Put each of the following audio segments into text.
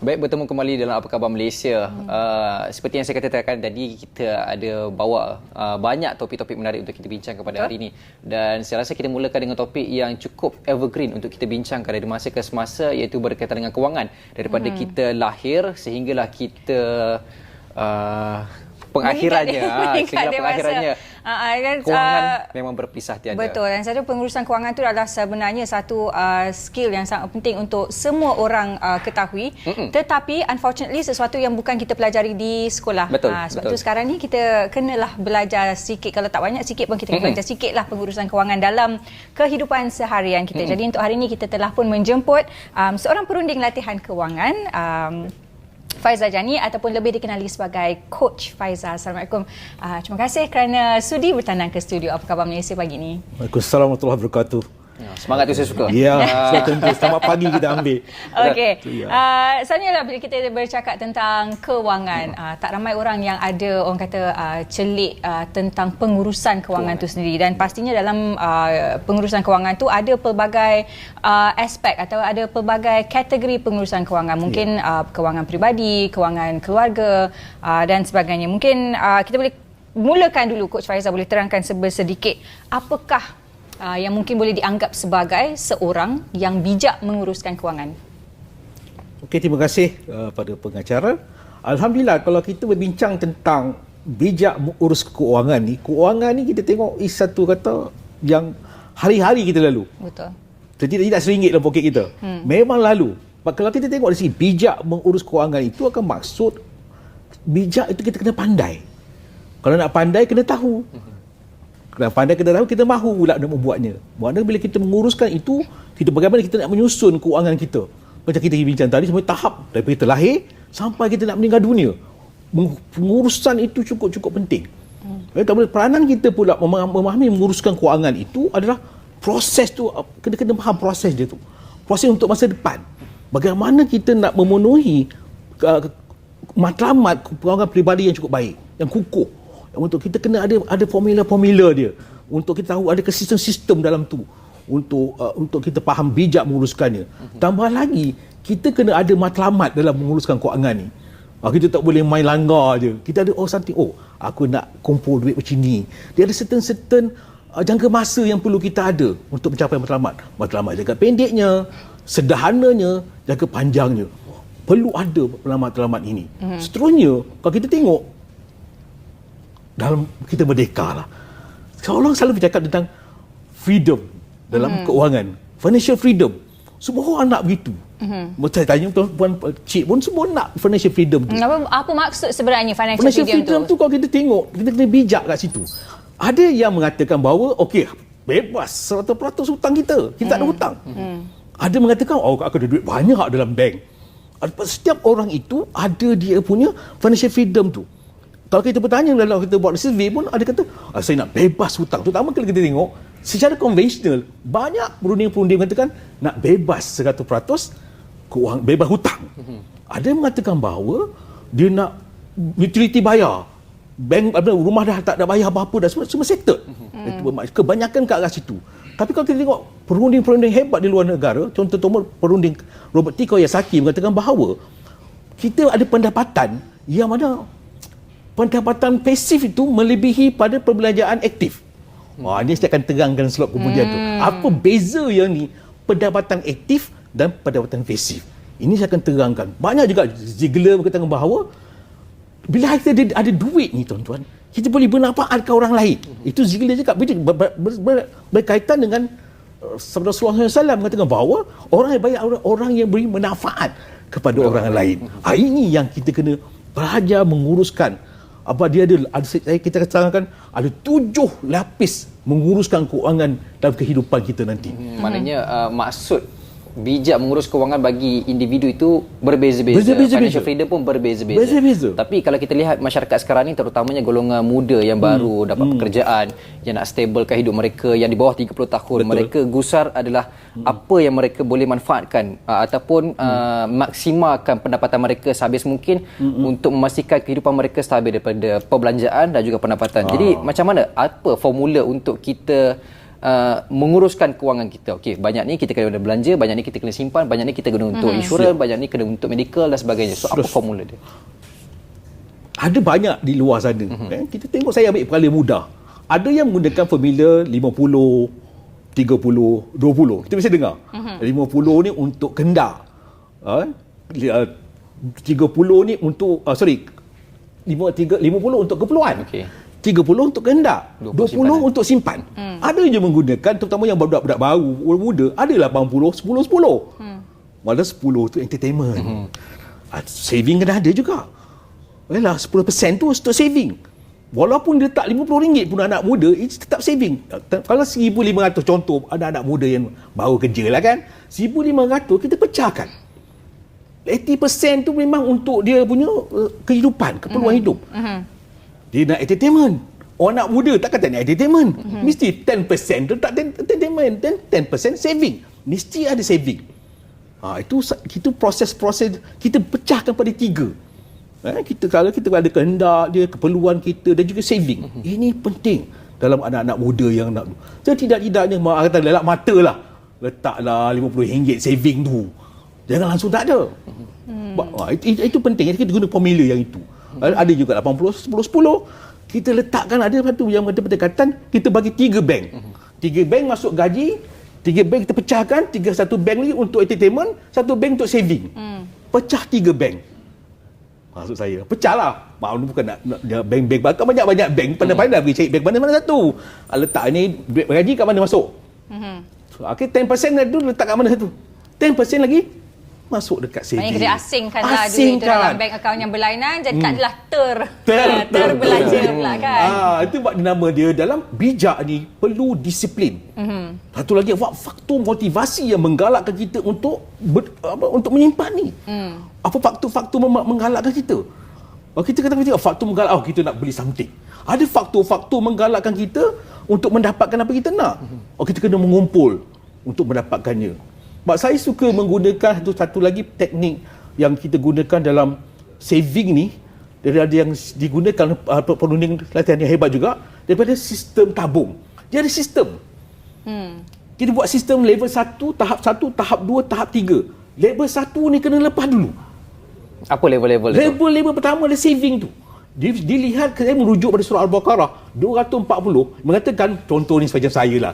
Baik, bertemu kembali dalam Apa Khabar Malaysia. Seperti yang saya katakan tadi, kita ada bawa banyak topik-topik menarik untuk kita bincangkan pada hari ini. Dan saya rasa kita mulakan dengan topik yang cukup evergreen untuk kita bincangkan dari masa ke semasa, iaitu berkaitan dengan kewangan. Daripada kita lahir sehinggalah kita pengakhirannya, sehingga pengakhirannya. Kewangan memang berpisah tiada. Betul, dan satu pengurusan kewangan itu adalah sebenarnya satu skill yang sangat penting untuk semua orang ketahui. Tetapi unfortunately sesuatu yang bukan kita pelajari di sekolah. Sebab itu sekarang ni kita kenalah belajar sikit, kalau tak banyak sikit pun kita belajar sikit lah pengurusan kewangan dalam kehidupan seharian kita. Jadi untuk hari ini kita telah pun menjemput seorang perunding latihan kewangan, Faizal Jani, ataupun lebih dikenali sebagai Coach Faizal. Assalamualaikum. Terima kasih kerana sudi bertandang ke studio Apa Khabar Malaysia pagi ini. Waalaikumsalam warahmatullahi wabarakatuh. Semangat tu saya suka. Ya, tentu. Selamat pagi kita ambil. Okey. Sebenarnya bila kita bercakap tentang kewangan, tak ramai orang yang ada, orang kata, celik tentang pengurusan kewangan itu sendiri. Dan pastinya dalam pengurusan kewangan tu ada pelbagai aspek atau ada pelbagai kategori pengurusan kewangan. Mungkin kewangan peribadi, kewangan keluarga dan sebagainya. Mungkin kita boleh mulakan dulu, Coach Faizal boleh terangkan sedikit apakah yang mungkin boleh dianggap sebagai seorang yang bijak menguruskan kewangan. Okey, terima kasih pada pengacara. Alhamdulillah, kalau kita berbincang tentang bijak mengurus kewangan ni kita tengok satu kata yang hari-hari kita lalu. Betul. Tidak RM1 dalam poket kita. Memang lalu. Kalau kita tengok dari sini, bijak mengurus kewangan itu akan maksud bijak itu kita kena pandai. Kalau nak pandai, kena tahu. Kalau pandai kena tahu, kita mahu pula nak membuatnya. Maknanya bila kita menguruskan itu, bagaimana kita nak menyusun kewangan kita. Macam kita bincang tadi, semua tahap daripada kita lahir sampai kita nak meninggal dunia. Pengurusan itu cukup penting. Peranan kita pula memahami menguruskan kewangan itu adalah proses tu, kena faham proses dia tu. Proses untuk masa depan. Bagaimana kita nak memenuhi matlamat kewangan peribadi yang cukup baik, yang kukuh. Untuk kita kena ada formula-formula dia, untuk kita tahu ada sistem dalam tu, untuk kita faham bijak menguruskannya. Tambah lagi, kita kena ada matlamat dalam menguruskan kewangan ni. Kita tak boleh main langgar je. Kita ada something, aku nak kumpul duit macam ni. Dia ada certain jangka masa yang perlu kita ada untuk mencapai matlamat. Matlamat jangka pendeknya, sederhananya, jangka panjangnya. Perlu ada matlamat ini. Seterusnya, kalau kita tengok dalam kita merdeka lah, orang selalu bercakap tentang freedom dalam keuangan, financial freedom. Semua orang nak begitu. Saya tanya puan cik pun semua nak financial freedom tu. Apa maksud sebenarnya financial freedom tu? Kalau kita tengok, kita kena bijak kat situ. Ada yang mengatakan bahawa bebas 100% hutang kita tak ada hutang. Ada mengatakan aku ada duit banyak dalam bank. Setiap orang itu ada dia punya financial freedom tu. Kalau kita bertanya, kalau kita buat survey pun ada kata, saya nak bebas hutang. Terutama kalau kita tengok, secara konvensional, banyak perunding-perunding mengatakan nak bebas 100% bebas hutang. Ada yang mengatakan bahawa dia nak utility bayar. Bank, rumah dah tak ada bayar apa-apa, dah semua settled. Kebanyakan ke arah situ. Tapi kalau kita tengok perunding-perunding hebat di luar negara, contoh perunding Robert T. Kiyosaki mengatakan bahawa kita ada pendapatan yang mana pendapatan pasif itu melebihi pada perbelanjaan aktif. Ini saya akan terangkan slot kemudian tu. Apa beza yang ni pendapatan aktif dan pendapatan pasif? Ini saya akan terangkan. Banyak juga Ziegler berkata bahawa bila kita ada duit ni tuan-tuan, kita boleh bermanfaat ke orang lain. Itu Ziegler cakap berkaitan dengan Sabda Rasulullah SAW mengatakan bahawa orang yang baik adalah orang yang beri manfaat kepada orang lain. Ini yang kita kena belajar menguruskan. Kita katakan ada 7 lapis menguruskan kewangan dalam kehidupan kita nanti. Maknanya maksud bijak mengurus kewangan bagi individu itu berbeza-beza. Financial freedom pun berbeza-beza. Tapi kalau kita lihat masyarakat sekarang ni, terutamanya golongan muda yang baru dapat pekerjaan, yang nak stablekan hidup mereka, yang di bawah 30 tahun, mereka gusar adalah apa yang mereka boleh manfaatkan ataupun maksimalkan pendapatan mereka sehabis mungkin untuk memastikan kehidupan mereka stabil daripada perbelanjaan dan juga pendapatan. Jadi macam mana, apa formula untuk kita menguruskan kewangan kita. Okey, banyak ni kita kena belanja, banyak ni kita kena simpan, banyak ni kita kena untuk insurans, banyak ni kena untuk medical dan sebagainya. So apa formula dia? Ada banyak di luar sana. Kita tengok, saya ambil perkara mudah. Ada yang menggunakan formula 50, 30, 20. Kita mesti dengar. 50 ni untuk kendak. 30 ni untuk 50 untuk keperluan. Okey. 30 untuk kendak, 20 untuk simpan. Ada je menggunakan, terutama yang budak-budak baru, orang muda, ada 80, 10, 10. Malah 10 tu entertainment. Saving kena ada juga. Yalah, 10% tu untuk saving. Walaupun dia letak RM50 pun anak muda, itu tetap saving. Kalau 1,500 contoh, ada anak muda yang baru kerja lah kan, 1,500 kita pecahkan. 80% tu memang untuk dia punya kehidupan, keperluan hidup. Dia nak entertainment. Orang anak muda tak kata nak entertainment. Mesti 10% tu tak entertainment, dan 10% saving. Mesti ada saving. Itu proses-proses kita pecahkan pada 3. Kalau kita ada kehendak dia, keperluan kita dan juga saving. Ini penting dalam anak-anak muda yang nak. Tidak-tidaknya kata lelak mata lah. Letaklah RM50 saving tu. Jangan langsung tak ada. Itu penting. Kita guna formula yang itu. Ada juga 80, 10, 10. Kita letakkan, ada satu yang ada pendekatan, kita bagi 3 bank. 3 bank masuk gaji, 3 bank kita pecahkan, 1 bank lagi untuk entertainment, 1 bank untuk saving. Pecah 3 bank. Maksud saya, pecahlah. Maklum bukan nak bank-bank. Bakal banyak-banyak bank. Pandai-pandai pergi cari bank mana-mana satu. Letak ni, duit gaji kat mana masuk. So, 10% tu letak kat mana satu. 10% lagi masuk dekat saving. Maksudnya kita asingkan lah duit itu dalam bank akaun yang berlainan, jadi tak adalah terbelanja pula kan. Itu sebab nama dia dalam bijak ni perlu disiplin. Satu lagi, faktor motivasi yang menggalakkan kita untuk menyimpan ni. Apa faktor-faktor menggalakkan kita? Kita kata faktor menggalakkan kita nak beli something. Ada faktor-faktor menggalakkan kita untuk mendapatkan apa kita nak. Kita kena mengumpul untuk mendapatkannya. Sebab saya suka menggunakan satu lagi teknik yang kita gunakan dalam saving ni, daripada yang digunakan perunding latihan yang hebat juga, daripada sistem tabung. Dia ada sistem. Kita buat sistem level 1, tahap 1, tahap 2, tahap 3. Level 1 ni kena lepas dulu. Apa level-level itu? Level pertama adalah saving tu. Dilihat, saya merujuk pada surah Al-Baqarah 240, mengatakan, contoh ni macam saya lah.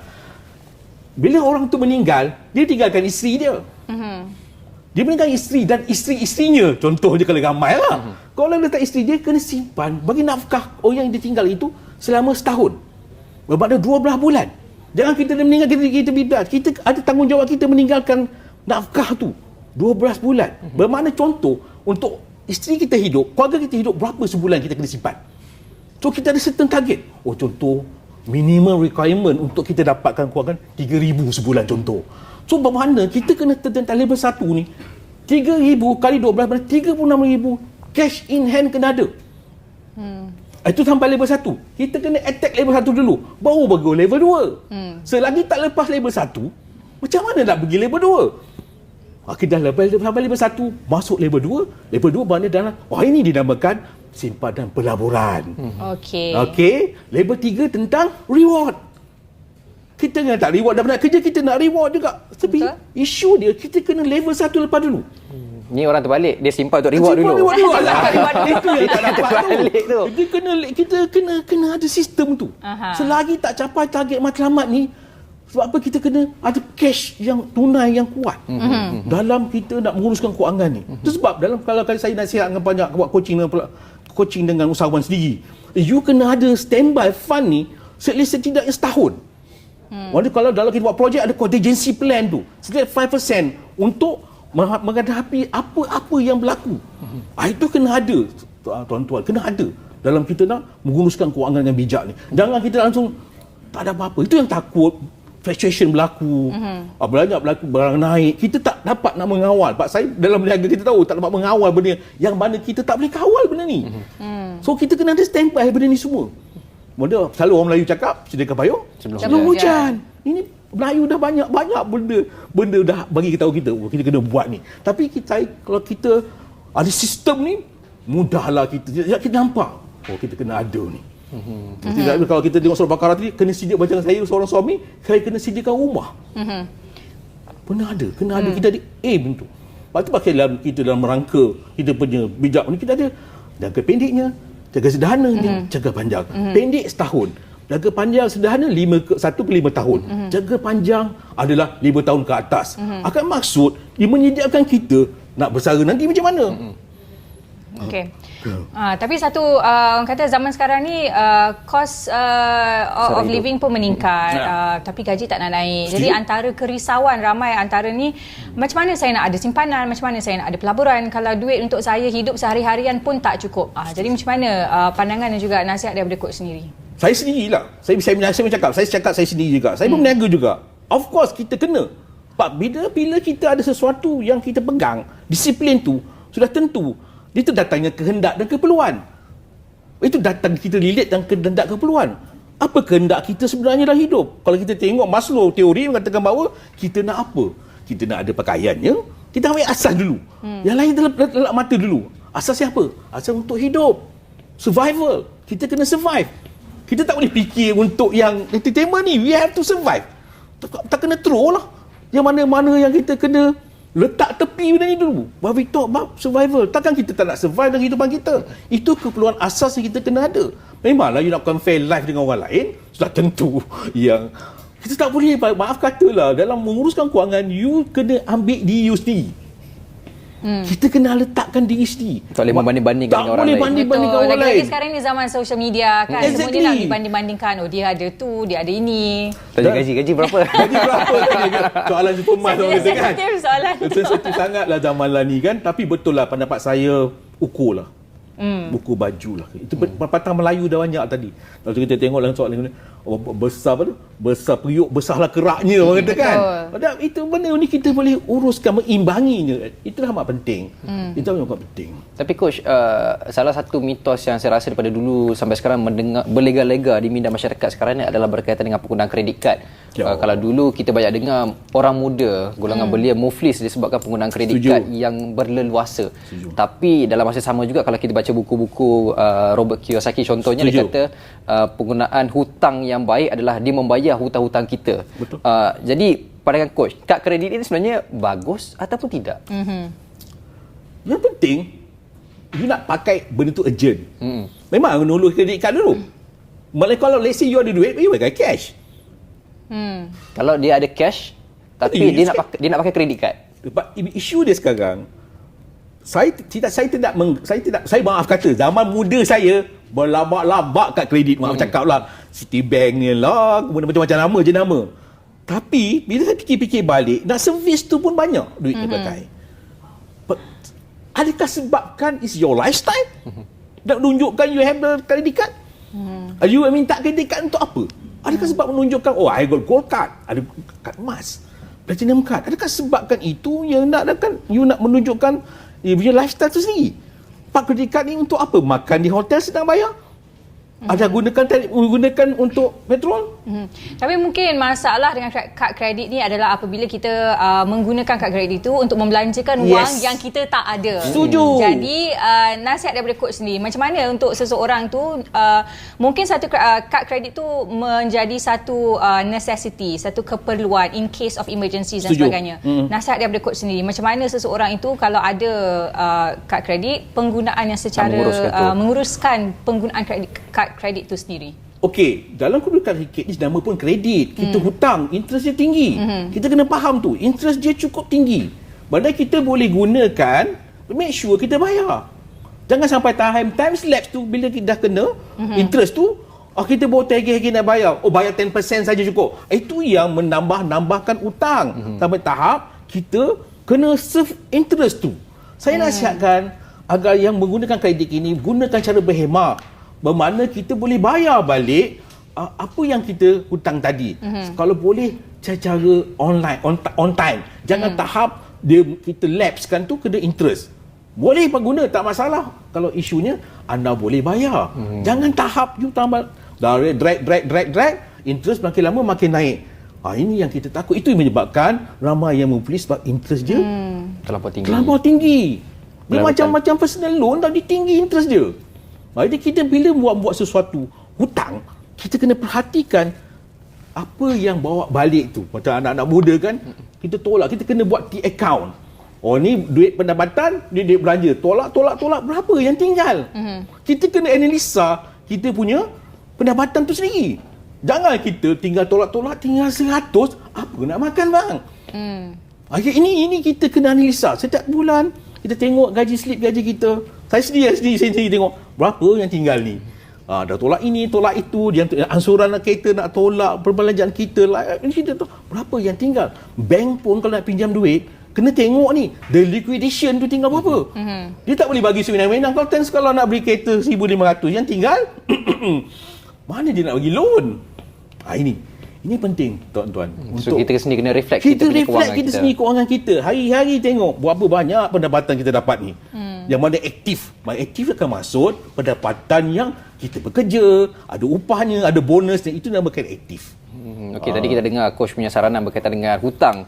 Bila orang tu meninggal, dia tinggalkan isteri dia. Dia meninggalkan isteri dan isteri-isterinya. Contoh je kalau ramai lah. Kalau letak isteri dia, kena simpan bagi nafkah orang yang ditinggal itu selama setahun. Bermakna 12 bulan. Jangan kita meninggal, kita ada tanggungjawab kita meninggalkan nafkah tu 12 bulan. Bermakna contoh, untuk isteri kita hidup, keluarga kita hidup, berapa sebulan kita kena simpan. So kita ada certain target. Contoh, minimum requirement untuk kita dapatkan kewangan 3,000 sebulan contoh. So bermakna kita kena tentang level 1 ni, 3,000 kali 12 bulan, 36,000 cash in hand kena ada. Itu sampai level 1. Kita kena attack level 1 dulu, baru baru level 2. Selagi tak lepas level 1, macam mana nak pergi level 2? Kita dah sampai level 1, masuk level 2. Level 2 maknanya dalam, ini dinamakan simpanan pelaburan. Okey. Level 3 tentang reward. Kita kena tak reward, dah pernah kerja, kita nak reward juga. Tapi isu dia, kita kena level 1 lepas dulu. Ni orang terbalik, dia simpan untuk reward dulu. Itu yang tak dapat tu. Kita kena ada sistem tu. Selagi tak capai target matlamat ni, sebab apa kita kena ada cash yang tunai yang kuat dalam kita nak menguruskan kewangan ni. Itu sebab dalam kalau saya nasihat dengan banyak buat coaching dengan usahawan sendiri, you kena ada standby fund ni setidaknya setahun. Maksudnya kalau dalam kita buat projek, ada contingency plan tu setiap 5% untuk menghadapi apa-apa yang berlaku. Itu kena ada, tuan-tuan, kena ada dalam kita nak menguruskan kewangan yang bijak ni. Jangan kita langsung tak ada apa-apa. Itu yang takut fluctuation berlaku, belanja berlaku, barang naik, kita tak dapat nak mengawal. Pak saya dalam berniaga, kita tahu tak dapat mengawal benda yang mana kita tak boleh kawal benda ni. So kita kena ada standby benda ni semua. Mula selalu orang Melayu cakap sediakan payung sebelum hujan. Ini Melayu dah banyak benda dah bagi kita tahu kita kena buat ni. Tapi kalau kita ada sistem ni, mudahlah kita nampak kita kena ada ni. Tidak, kalau kita tengok surah Baqarah tadi, kena sedia macam saya seorang suami, saya kena sediakan rumah. Kena ada. Kita ada aim tu. Lepas tu pakai kita dalam rangka kita punya bijak ni, kita ada jaga pendeknya, jaga sederhananya, jaga panjang. Pendek setahun, jaga panjang sederhana 1 per 5 tahun. Jaga panjang adalah 5 tahun ke atas. Akan maksud dia menyediakan kita nak bersara nanti macam mana. Okey. Tapi satu orang kata zaman sekarang ni kos of living pun meningkat, tapi gaji tak nak naik. Jadi antara kerisauan ramai antara ni, macam mana saya nak ada simpanan, macam mana saya nak ada pelaburan kalau duit untuk saya hidup sehari-harian pun tak cukup. Jadi macam mana pandangan dan juga nasihat daripada coach sendiri? Saya sendirilah. Saya cakap saya sendiri juga. Saya pun berniaga juga. Of course kita kena. Bila kita ada sesuatu yang kita pegang, disiplin tu sudah tentu. Itu datangnya kehendak dan keperluan. Itu datang kita relate dan kehendak keperluan. Apa kehendak kita sebenarnya dalam hidup? Kalau kita tengok Maslow teori mengatakan bahawa kita nak apa? Kita nak ada pakaiannya, kita ambil asas dulu. Yang lain dalam mata dulu. Asas siapa? Asas untuk hidup. Survival. Kita kena survive. Kita tak boleh fikir untuk yang entertainment ni. We have to survive. Tak kena throw lah. Yang mana-mana yang kita kena letak tepi benda ni dulu. While we talk about survival. Takkan kita tak nak survive dalam kehidupan kita. Itu keperluan asas yang kita kena ada. Memanglah you nak compare life dengan orang lain, sudah tentu yang kita tak boleh, maaf katalah, dalam menguruskan kewangan, you kena ambil diri you sendiri. Kita kena letakkan diri sendiri. Tak boleh membanding-bandingkan dengan orang lain. Tak boleh banding-bandingkan orang lain. Lagi sekarang ni zaman social media kan. Semua dia nak dibanding-bandingkan. Oh, dia ada tu, dia ada ini. Tanya gaji berapa? Gaji berapa? Soalan Superman orang kata kan. Soalan tu. Sensitif sangatlah zaman lah ni kan. Tapi betul lah pendapat saya, ukur lah. Buku baju lah. Itu perpatang Melayu dah banyak tadi. Kalau kita tengok dalam soalan ni, besar apa tu? Besar periuk, besarlah keraknya orang kata kan. Padahal itu benda ni kita boleh uruskan, mengimbanginya. Itu amat penting. Itu amat penting. Tapi coach, salah satu mitos yang saya rasa daripada dulu sampai sekarang mendengar berlega-lega di minda masyarakat sekarang ni adalah berkaitan dengan penggunaan kredit kad. Kalau dulu kita banyak dengar orang muda, golongan belia muflis disebabkan penggunaan kredit kad yang berleluasa. Tapi dalam masa sama juga kalau kita baca buku-buku Robert Kiyosaki contohnya, dia kata penggunaan hutang yang baik adalah dia membayar hutang-hutang kita. Betul. Jadi pandangan coach, kad kredit ini sebenarnya bagus ataupun tidak? Yang penting you nak pakai benda tu urgent. Memang menolak kredit kad dulu. Malah kalau let's say you ada duit, you pakai cash. Kalau dia ada cash tapi dia nak pakai kredit kad. Isu dia sekarang, saya maaf kata, zaman muda saya berlabak-labak kad kredit. Maaf cakap lah, Citibank ni lah, kemudian macam-macam nama je nama. Tapi bila saya fikir-fikir balik, nak servis tu pun banyak duit dia pakai. Adakah sebabkan is your lifestyle? Nak menunjukkan you have the credit card? You minta credit card untuk apa? Adakah sebab menunjukkan, oh I got gold card, ada kad emas, platinum card? Adakah sebabkan itu yang you nak menunjukkan your lifestyle tu sendiri? Pak credit card ni untuk apa? Makan di hotel sedang bayar? Ada gunakan untuk petrol? Tapi mungkin masalah dengan kad kredit ni adalah apabila kita menggunakan kad kredit itu untuk membelanjakan wang yang kita tak ada. Setuju. Jadi nasihat daripada coach sendiri, macam mana untuk seseorang tu, mungkin satu kad kredit tu menjadi satu necessity, satu keperluan in case of emergency dan sebagainya. Nasihat daripada coach sendiri, macam mana seseorang itu kalau ada kad kredit, penggunaan yang secara menguruskan penggunaan kad kredit itu sendiri. Okey, dalam kedudukan ringgit ni nama pun kredit. Kita hutang, interest dia tinggi. Kita kena faham tu, interest dia cukup tinggi. Padahal kita boleh gunakan, make sure kita bayar. Jangan sampai time lapse tu bila kita dah kena interest tu, kita baru tagih-tagih nak bayar. Oh, bayar 10% saja cukup. Itu yang menambahkan hutang. Sampai tahap kita kena serve interest tu. Saya nasihatkan agar yang menggunakan kredit ini gunakan cara berhemat. Bermakna kita boleh bayar balik apa yang kita hutang tadi. Kalau boleh cara online, on time. Jangan tahap kita lapsekan tu kena interest. Boleh pengguna, tak masalah. Kalau isunya anda boleh bayar. Jangan tahap you tambah drag, interest makin lama makin naik. Ini yang kita takut. Itu yang menyebabkan ramai yang membeli sebab interest dia terlampau tinggi. Dia macam-macam personal loan dah tinggi interest dia. Jadi kita bila buat sesuatu, hutang, kita kena perhatikan apa yang bawa balik tu. Macam anak-anak muda kan, kita tolak, kita kena buat T-account. Oh ni duit pendapatan, duit belanja. Tolak, berapa yang tinggal? Kita kena analisa kita punya pendapatan tu sendiri. Jangan kita tinggal tolak, tinggal 100, apa nak makan bang? Ini kita kena analisa. Setiap bulan, kita tengok slip gaji kita. Saya sendiri tengok, berapa yang tinggal ni? Dah tolak ini, tolak itu, dia ansuran kereta nak tolak, perbelanjaan kita lah. Ini kita tahu berapa yang tinggal. Bank pun kalau nak pinjam duit, kena tengok ni, the liquidation tu tinggal berapa. Dia tak boleh bagi sewenang-wenang. Kalau nak beli kereta 1,500, yang tinggal, mana dia nak bagi loan? Ini penting, tuan-tuan. So, kita sendiri kena reflect kita punya kewangan kita. Sendiri kewangan kita. Hari-hari tengok berapa banyak pendapatan kita dapat ni. Yang mana aktif. Aktif akan maksud pendapatan yang kita bekerja, ada upahnya, ada bonusnya, itu namakan aktif. Okey, tadi kita dengar coach punya saranan berkaitan dengan hutang.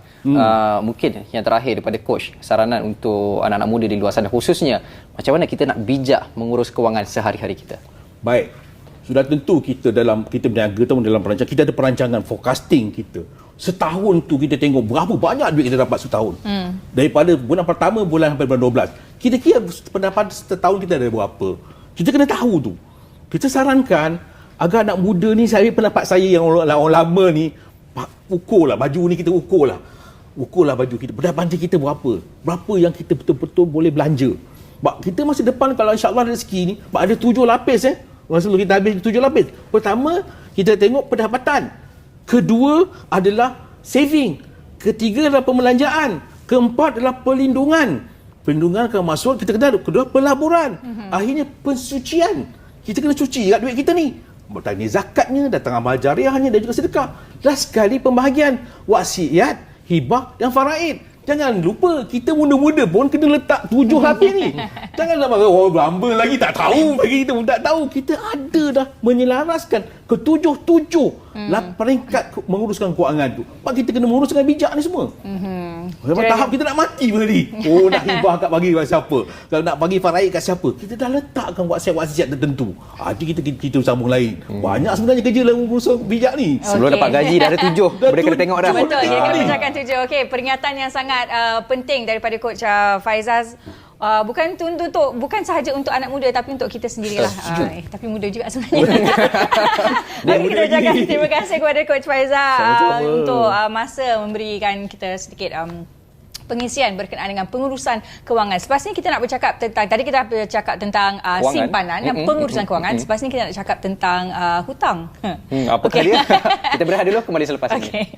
Mungkin yang terakhir daripada coach, saranan untuk anak-anak muda di luar sana khususnya, macam mana kita nak bijak mengurus kewangan sehari-hari kita? Baik. Sudah tentu kita berniaga dalam perancangan, kita ada perancangan forecasting kita. Setahun tu kita tengok berapa banyak duit kita dapat setahun. Daripada bulan pertama sampai bulan 12. Kita kira pendapatan setahun kita ada berapa. Kita kena tahu tu. Kita sarankan agar anak muda ni, saya pendapat saya yang orang lama ni, ukurlah baju ni, kita ukurlah baju kita, pendapatan kita berapa yang kita betul-betul boleh belanja. Kita masa depan kalau insya-Allah rezeki ni ada 7 lapis masa kita habis 7 lapis. Pertama, kita tengok pendapatan. Kedua adalah saving. Ketiga adalah pembelanjaan. Keempat adalah perlindungan. Perlindungan akan masuk, kita kena kedua pelaburan. Akhirnya pensucian. Kita kena cuci kat duit kita ni. Bertanya zakatnya, datang amal jariahnya dan juga sedekah. Last sekali pembahagian wasiat, hibah dan faraid. Jangan lupa, kita muda-muda pun kena letak 7 lapis ni. Jangan nak marah, beramba lagi tak tahu, bagi kita pun tak tahu. Kita ada dah menyelaraskan ke 7 peringkat menguruskan kewangan tu. Sebab kita kena mengurus dengan bijak ni semua. Sampai tahap kita nak mati pun tadi. Nak hibah kat bagi kat siapa? Kalau nak bagi faraid kat siapa? Kita dah letakkan wasiat tertentu. Kita sambung lain. Banyak sebenarnya kerja dalam urusan bijak ni. Sebelum dapat gaji dah ada 7. Boleh kena tengok dah. Betul, kita kena pecahkan 7. Okey, peringatan yang sangat penting daripada Coach Faizaz. Bukan sahaja untuk anak muda tapi untuk kita sendirilah. Tapi muda juga sebenarnya. Kita ucapkan terima kasih kepada Coach Faizaz untuk masa memberikan kita sedikit pengisian berkenaan dengan pengurusan kewangan. Selepas ni kita nak bercakap tentang, tadi kita bercakap tentang simpanan dan pengurusan kewangan. Selepas ni kita nak cakap tentang hutang. Apakah dia? Kita berehat dulu, kembali selepas ini.